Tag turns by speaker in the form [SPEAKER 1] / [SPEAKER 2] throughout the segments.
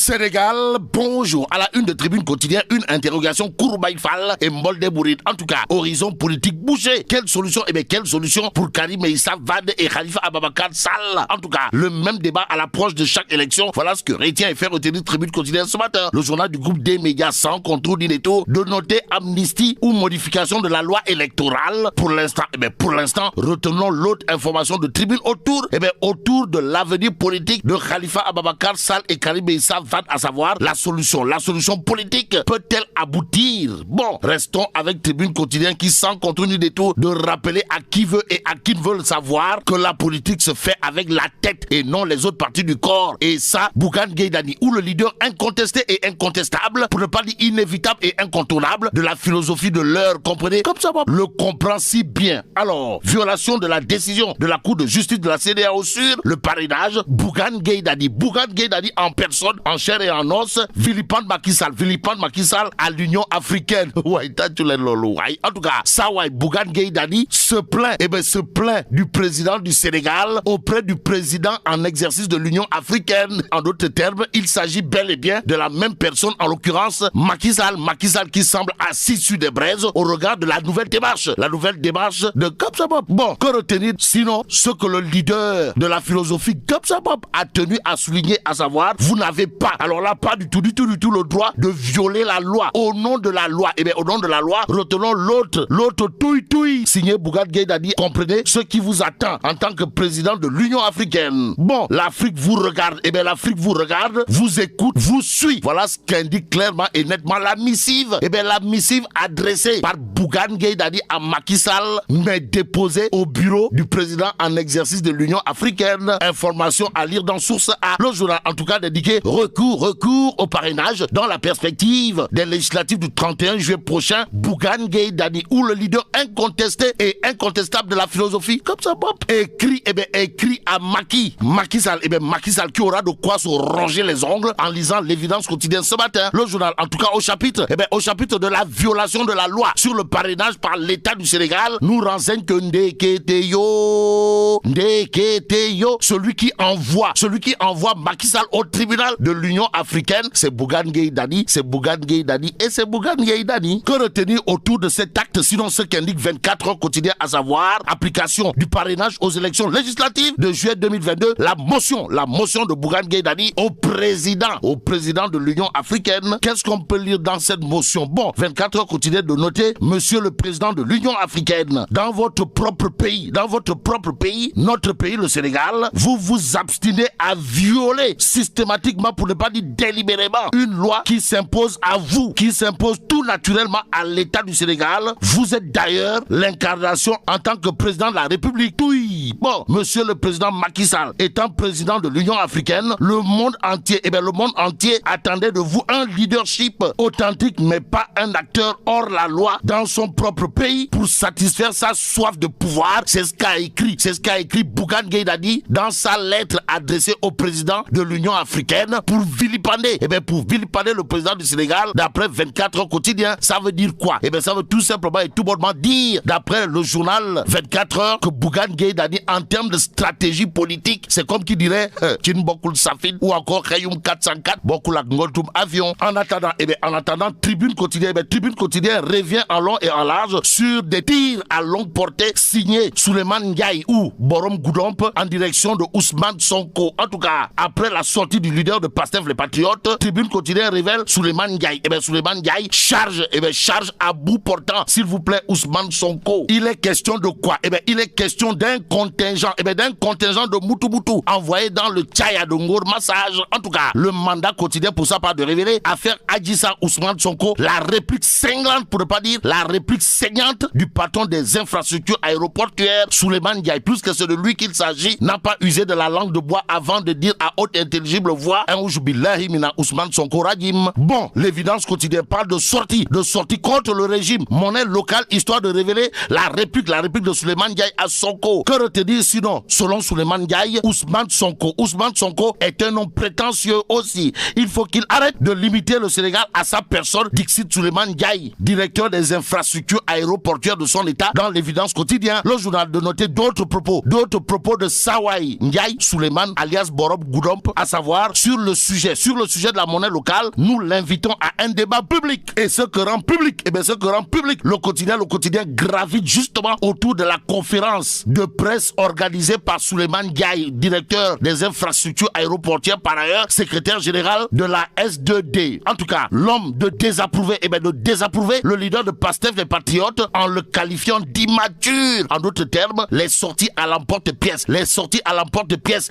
[SPEAKER 1] Sénégal, bonjour. À la une de Tribune Quotidien, une interrogation Kourbaï Fall et Molde Bouride. En tout cas, horizon politique bouché. Quelle solution? Eh bien, quelle solution pour Karim Meïssa Wade et Khalifa Ababakar Sall? En tout cas, le même débat à l'approche de chaque élection. Voilà ce que retient et fait retenir Tribune Quotidien ce matin. Le journal du groupe des médias sans contrôle du netto de noter amnistie ou modification de la loi électorale. Pour l'instant, retenons l'autre information de Tribune autour de l'avenir politique de Khalifa Ababakar Sall et Karim Meïssa Wade, à savoir la solution politique peut-elle aboutir? Bon, restons avec Tribune Quotidien qui, sans contrôle du détour, de rappeler à qui veut et à qui ne veut le savoir que la politique se fait avec la tête et non les autres parties du corps. Et ça, Bougane Gueye Dany, ou le leader incontesté et incontestable, pour ne pas dire inévitable et incontournable, de la philosophie de l'heure, comprenez? Comme ça, le comprend si bien. Alors, violation de la décision de la Cour de justice de la CEDEAO sur le parrainage, Bougane Gueye Dany en personne, en chair et en os, vilipende Macky Sall à l'Union africaine. Ouais, en tout cas, ça, ouais, Bougane Gueye Dany se plaint du président du Sénégal auprès du président en exercice de l'Union africaine. En d'autres termes, il s'agit bel et bien de la même personne, en l'occurrence Macky Sall qui semble assis sur des braises au regard de la nouvelle démarche de Kapsabop. Bon, que retenir sinon ce que le leader de la philosophie Kapsabop a tenu à souligner, à savoir, vous n'avez pas, alors là, pas du tout le droit de violer la loi. Au nom de la loi, retenons l'autre touille signé Bougane Gueye Dany. Comprenez ce qui vous attend en tant que président de l'Union africaine. Bon, l'Afrique vous regarde, vous écoute, vous suit. Voilà ce qu'indique clairement et nettement la missive. La missive adressée par Bougane Gueye Dany à Macky Sall, mais déposée au bureau du président en exercice de l'Union africaine. Information à lire dans Source A. Le journal, en tout cas, d'indiquer recours au parrainage dans la perspective des législatives du 31 juillet prochain. Bougane Gueye Dany, ou le leader incontesté et incontestable de la philosophie, comme ça, écrit à Macky Sall, qui aura de quoi se ronger les ongles en lisant l'évidence quotidienne ce matin. Le journal, en tout cas, au chapitre de la violation de la loi sur le parrainage par l'État du Sénégal, nous renseigne que Ndeketeyo, celui qui envoie Macky Sall au tribunal de l'Union africaine, c'est Bougane Gueye Dany. Que retenir autour de cet acte, sinon ce qu'indique 24 heures quotidien, à savoir application du parrainage aux élections législatives de juillet 2022, la motion de Bougane Gueye Dany au président de l'Union africaine. Qu'est-ce qu'on peut lire dans cette motion? Bon, 24 heures quotidien de noter, monsieur le président de l'Union africaine, dans votre propre pays, notre pays, le Sénégal, vous vous abstinez à violer systématiquement, pour ne pas dire délibérément, une loi qui s'impose à vous, qui s'impose tout naturellement à l'État du Sénégal. Vous êtes d'ailleurs l'incarnation en tant que président de la République. Oui. Bon, monsieur le président Macky Sall étant président de l'Union africaine, le monde entier attendait de vous un leadership authentique, mais pas un acteur hors la loi dans son propre pays pour satisfaire sa soif de pouvoir. C'est ce qu'a écrit Bougane Gueye Dany dans sa lettre adressée au président de l'Union africaine pour vilipender le président du Sénégal. D'après 24 heures quotidien, ça veut dire quoi? Ça veut tout simplement et tout bonnement dire, d'après le journal 24 heures, que Bougane Gueye Dany, en termes de stratégie politique, c'est comme qui dirait Kin Bokul Safin ou encore Khayoum 404 Bokul Ngoltoum avion. En attendant, Tribune Quotidien revient en long et en large sur des tirs à longue portée signés Souleymane Ndiaye ou Borom Goudomp en direction de Ousmane Sonko. En tout cas, après la sortie du leader de Pastef les Patriotes, Tribune Quotidien révèle Souleymane Ndiaye. Souleymane Ndiaye charge à bout portant, s'il vous plaît, Ousmane Sonko. Il est question de quoi? Il est question d'un contingent de Moutouboutou envoyé dans le Tchaya de Ngour Massage. En tout cas, le mandat quotidien pour sa part de révéler affaire Adjissa Ousmane Sonko, la réplique cinglante, pour ne pas dire la réplique saignante du patron des infrastructures aéroportuaires, Souleymane Ndiaye, plus que c'est de lui qu'il s'agit, n'a pas usé de la langue de bois avant de dire à haute intelligible voix Billahi mina Ousmane Sonko Rajim. Bon, l'évidence quotidienne parle de sortie contre le régime, monnaie locale, histoire de révéler la réplique de Souleymane Ndiaye à Sonko. Que retenir sinon, selon Souleymane Ndiaye, Ousmane Sonko. Ousmane Sonko est un homme prétentieux aussi. Il faut qu'il arrête de limiter le Sénégal à sa personne, Dixit Souleymane Ndiaye, directeur des infrastructures aéroportuaires de son État, dans l'évidence quotidien. Le journal de noter d'autres propos de Sawai Ndiaye Souleymane alias Borob Goudomp, à savoir sur le sujet de la monnaie locale. Nous l'invitons à un débat public. Et ce que rend public, le quotidien gravite justement autour de la conférence de presse organisée par Souleymane Ndiaye, directeur des infrastructures aéroportuaires, par ailleurs secrétaire général de la S2D. En tout cas, l'homme de désapprouver, le leader de Pastef les Patriotes, en le qualifiant d'immature. En d'autres termes, les sorties à l'emporte-pièce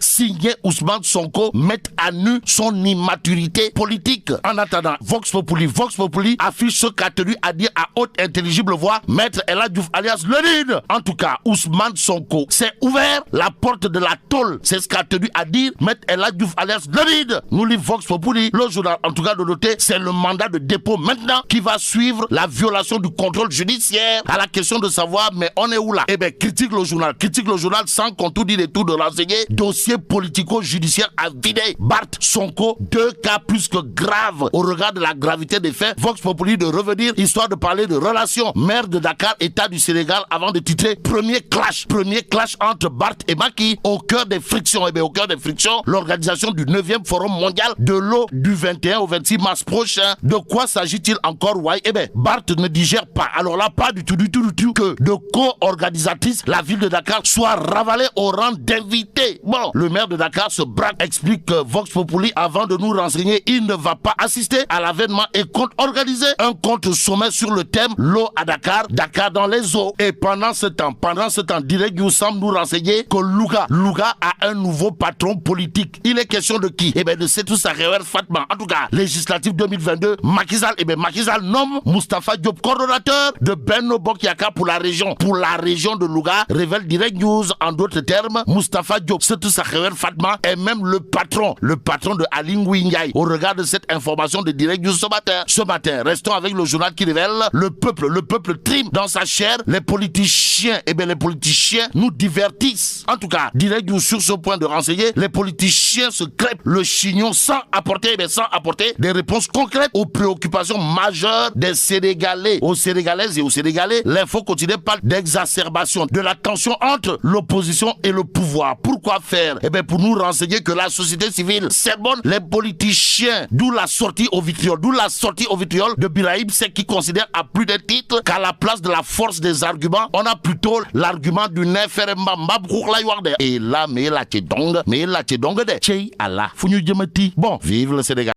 [SPEAKER 1] signées Ousmane Sonko mettent à nu son immaturité politique. En attendant, Vox Populi affiche ce qu'a tenu à dire à haute intelligible voix Maître El Hadji Diouf alias Lénine. En tout cas, Ousmane Sonko s'est ouvert la porte de la tôle. C'est ce qu'a tenu à dire Maître El Hadji Diouf alias Lénine. Nous lit Vox Populi, le journal en tout cas de noter, c'est le mandat de dépôt maintenant qui va suivre la violation du contrôle judiciaire. À la question de savoir, mais on est où là? Eh bien, critique le journal sans qu'on tout dit et tout de renseigner. Dossier politico-judiciaire à vider. Barth Sonko, 2 cas plus que graves au regard de la gravité des faits. Vox Populi de revenir, histoire de parler de relations. Maire de Dakar, État du Sénégal, avant de titrer premier clash entre Barth et Macky. Au cœur des frictions, l'organisation du 9e Forum mondial de l'eau du 21 au 26 mars prochain. De quoi s'agit-il encore, ouais? Eh bien, Barth ne digère pas. Alors là, pas du tout que de co-organisatrice, la ville de Dakar soit ravalée au rang d'invité. Bon, le maire de Dakar se braque, explique que Vox Populi, avant de nous renseigner, il ne va pas assister à l'avènement et compte organiser un contre-sommet sur le thème l'eau à Dakar, Dakar dans les eaux. Et pendant ce temps, Direct News semble nous renseigner que Louga a un nouveau patron politique. Il est question de qui? Eh bien, de Setou Sakhewere Fatma. En tout cas, législative 2022, Macky Sall nomme Moustapha Diop coordonnateur de Benno Bokk Yakaar pour la région de Louga, révèle Direct News. En d'autres termes, Moustapha Diop, Setou Sakhewere Fatma est même le patron de Aly Ngouille Ndiaye. Au regard de cette information de Direct News ce matin, restons avec le journal qui révèle le peuple trime dans sa chair. Les politiciens nous divertissent. En tout cas, Direct News sur ce point de renseigner, les politiciens se crêpent le chignon sans apporter des réponses concrètes aux préoccupations majeures des Sénégalais. Aux Sénégalaises et aux Sénégalais, l'info quotidienne parle d'exacerbation de la tension entre l'opposition et le pouvoir. Pourquoi faire? Eh bien, pour nous renseigner que la société civile sermonne les politiciens, d'où la sortie au vitriol de Birahim Seck, qui considère à plus de titres qu'à la place de la force des arguments, on a plutôt l'argument du neferemba et là, mais là, t'es donc de Tchei Allah. Bon, vive le Sénégal.